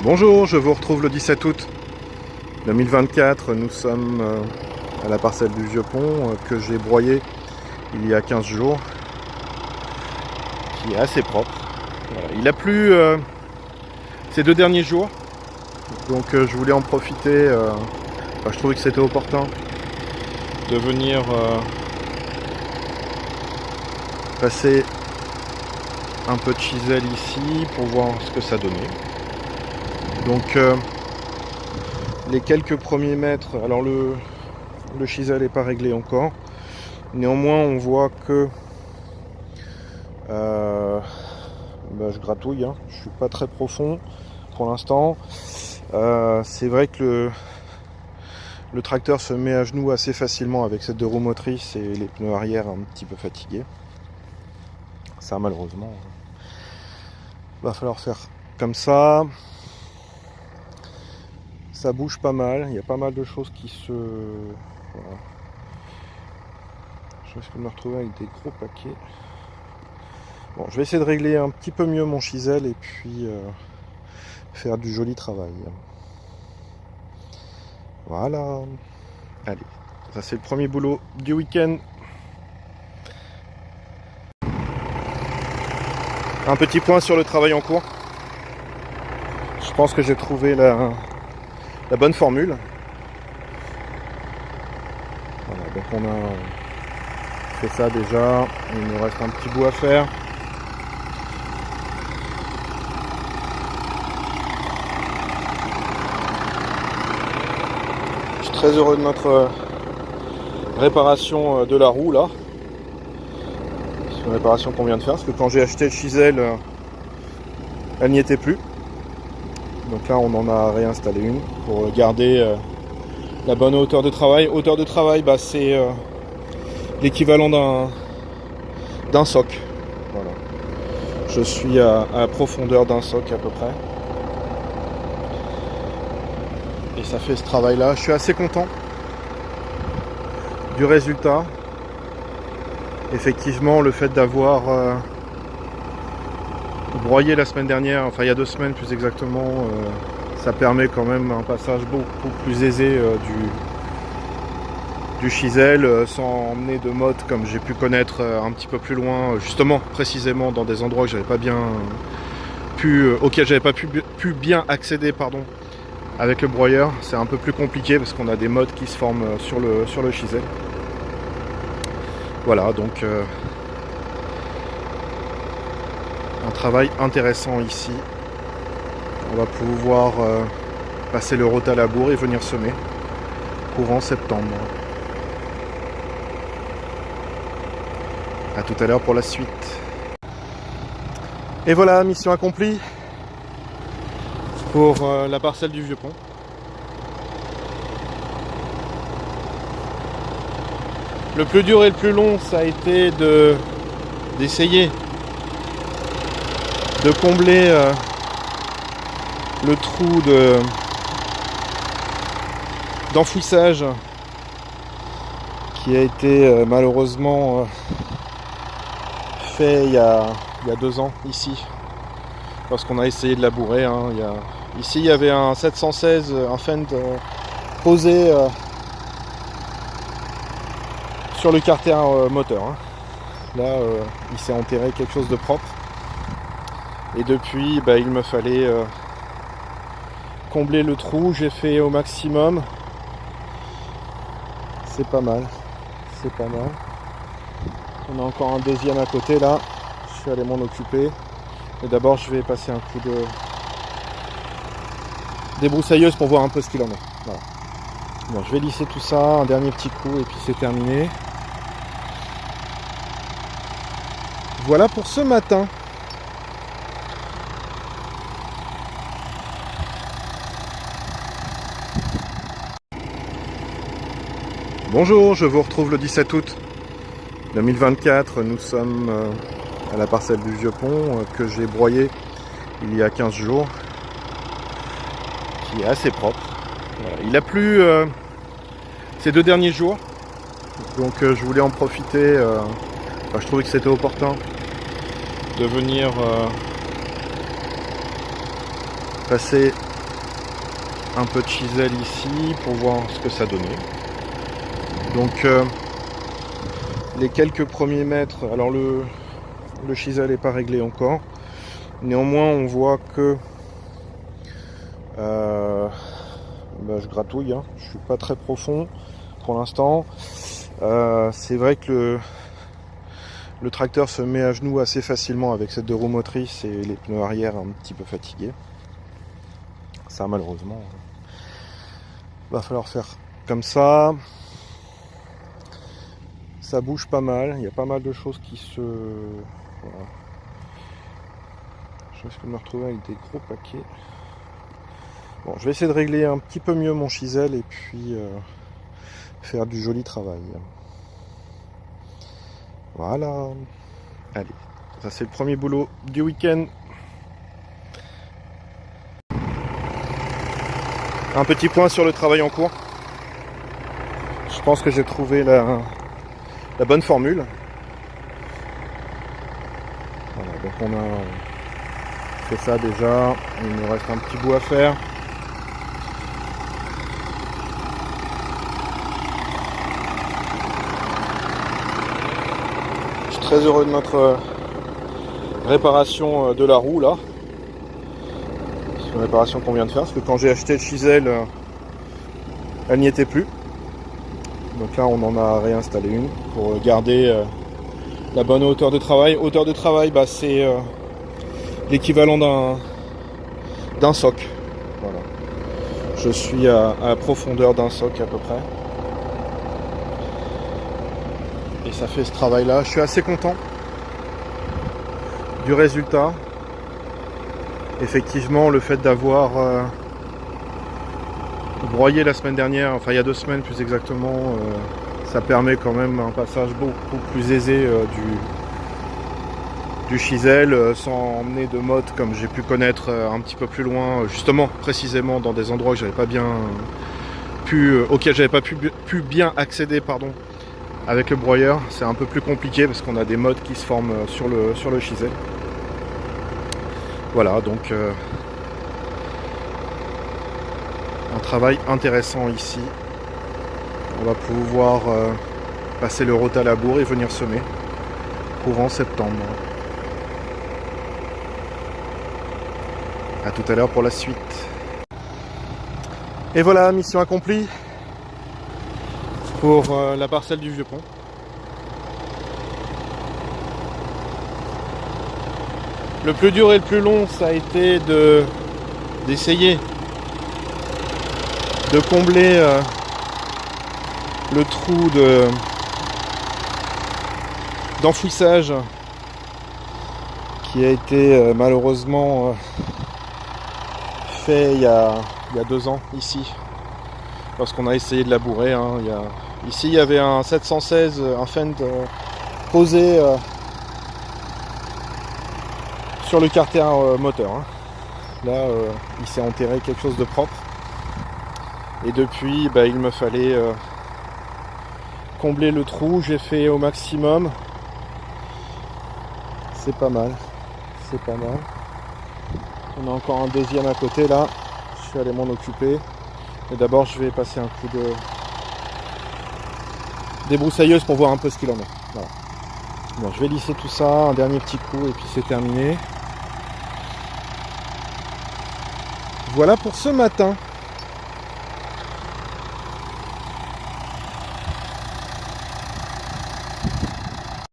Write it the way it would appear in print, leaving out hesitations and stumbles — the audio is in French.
Bonjour, je vous retrouve le 17 août 2024. Nous sommes à la parcelle du Vieux Pont que j'ai broyé il y a 15 jours, qui est assez propre. Voilà. Il a plu ces 2 derniers jours, donc je voulais en profiter. Je trouvais que c'était opportun de venir passer un peu de chisel ici pour voir ce que ça donnait. Donc les quelques premiers mètres, alors le chisel n'est pas réglé encore, néanmoins on voit que je gratouille, hein. Je suis pas très profond pour l'instant. C'est vrai que le tracteur se met à genoux assez facilement avec cette 2 roues motrices et les pneus arrière un petit peu fatigués. Ça, malheureusement, va falloir faire comme ça. Ça bouge pas mal, il y a pas mal de choses qui se... Voilà. Je risque de me retrouver avec des gros paquets. Bon, je vais essayer de régler un petit peu mieux mon chisel et puis faire du joli travail. Voilà. Allez, ça c'est le premier boulot du week-end. Un petit point sur le travail en cours. Je pense que j'ai trouvé la bonne formule. Voilà, donc on a fait ça déjà. Il nous reste un petit bout à faire. Je suis très heureux de notre réparation de la roue là. C'est une réparation qu'on vient de faire parce que quand j'ai acheté le chisel, elle n'y était plus. Donc là on en a réinstallé une pour garder la bonne hauteur de travail. Hauteur de travail, c'est l'équivalent d'un soc. Voilà. Je suis à la profondeur d'un soc à peu près. Et ça fait ce travail là. Je suis assez content du résultat. Effectivement, le fait d'avoir broyé la semaine dernière, enfin il y a 2 semaines plus exactement, ça permet quand même un passage beaucoup plus aisé du chisel sans emmener de mode comme j'ai pu connaître un petit peu plus loin, justement précisément dans des endroits que j'avais pas bien auxquels j'avais pas pu bien accéder avec le broyeur. C'est un peu plus compliqué parce qu'on a des modes qui se forment sur le chisel. Voilà, donc un travail intéressant ici. On va pouvoir passer le rot à labour et venir semer courant septembre. A tout à l'heure pour la suite. Et voilà, mission accomplie pour la parcelle du Vieux Pont. Le plus dur et le plus long, ça a été d'essayer de combler le trou d'enfouissage qui a été malheureusement fait il y a 2 ans ici, lorsqu'on a essayé de labourer. Hein. Ici il y avait un 716, un Fend posé sur le carter moteur. Hein. Là il s'est enterré quelque chose de propre. Et depuis, il me fallait combler le trou. J'ai fait au maximum. C'est pas mal. C'est pas mal. On a encore un deuxième à côté là. Je suis allé m'en occuper. Mais d'abord, je vais passer un coup de débroussailleuse pour voir un peu ce qu'il en est. Voilà. Bon, je vais lisser tout ça. Un dernier petit coup et puis c'est terminé. Voilà pour ce matin. Bonjour, je vous retrouve le 17 août 2024. Nous sommes à la parcelle du Vieux Pont que j'ai broyé il y a 15 jours, qui est assez propre. Voilà. Il a plu ces 2 derniers jours, donc je voulais en profiter. Je trouvais que c'était opportun de venir passer un peu de chisel ici pour voir ce que ça donnait. Donc les quelques premiers mètres, alors le chisel n'est pas réglé encore, néanmoins on voit que je gratouille, hein. Je suis pas très profond pour l'instant. C'est vrai que le tracteur se met à genoux assez facilement avec cette deux roues motrices et les pneus arrière un petit peu fatigués. Ça malheureusement va falloir faire comme ça. Ça bouge pas mal, il y a pas mal de choses qui se... Voilà. Je risque de me retrouver avec des gros paquets. Bon, je vais essayer de régler un petit peu mieux mon chisel et puis faire du joli travail. Voilà. Allez, ça c'est le premier boulot du week-end. Un petit point sur le travail en cours. Je pense que j'ai trouvé la bonne formule. Voilà, donc on a fait ça déjà. Il nous reste un petit bout à faire. Je suis très heureux de notre réparation de la roue là. C'est une réparation qu'on vient de faire parce que quand j'ai acheté le chisel, elle n'y était plus. Donc là on en a réinstallé une pour garder la bonne hauteur de travail. Hauteur de travail, c'est l'équivalent d'un soc. Voilà. Je suis à la profondeur d'un soc à peu près. Et ça fait ce travail là. Je suis assez content du résultat. Effectivement, le fait d'avoir broyé la semaine dernière, enfin il y a 2 semaines plus exactement, ça permet quand même un passage beaucoup plus aisé du chisel sans emmener de motte comme j'ai pu connaître un petit peu plus loin, justement précisément dans des endroits que j'avais pas bien auxquels j'avais pas pu bien accéder, pardon, avec le broyeur. C'est un peu plus compliqué parce qu'on a des mottes qui se forment sur le chisel. Voilà, donc un travail intéressant ici. On va pouvoir passer le rot à labour et venir semer courant septembre. A tout à l'heure pour la suite. Et voilà, mission accomplie pour la parcelle du Vieux Pont. Le plus dur et le plus long, ça a été d'essayer de combler le trou d'enfouissage qui a été malheureusement fait il y a 2 ans ici, lorsqu'on a essayé de labourer. Ici il y avait un 716, un Fendt posé sur le carter moteur. Là il s'est enterré quelque chose de propre. Et depuis, il me fallait combler le trou. J'ai fait au maximum. C'est pas mal. C'est pas mal. On a encore un deuxième à côté là. Je suis allé m'en occuper. Mais d'abord, je vais passer un coup de débroussailleuse pour voir un peu ce qu'il en est. Voilà. Bon, je vais lisser tout ça. Un dernier petit coup et puis c'est terminé. Voilà pour ce matin.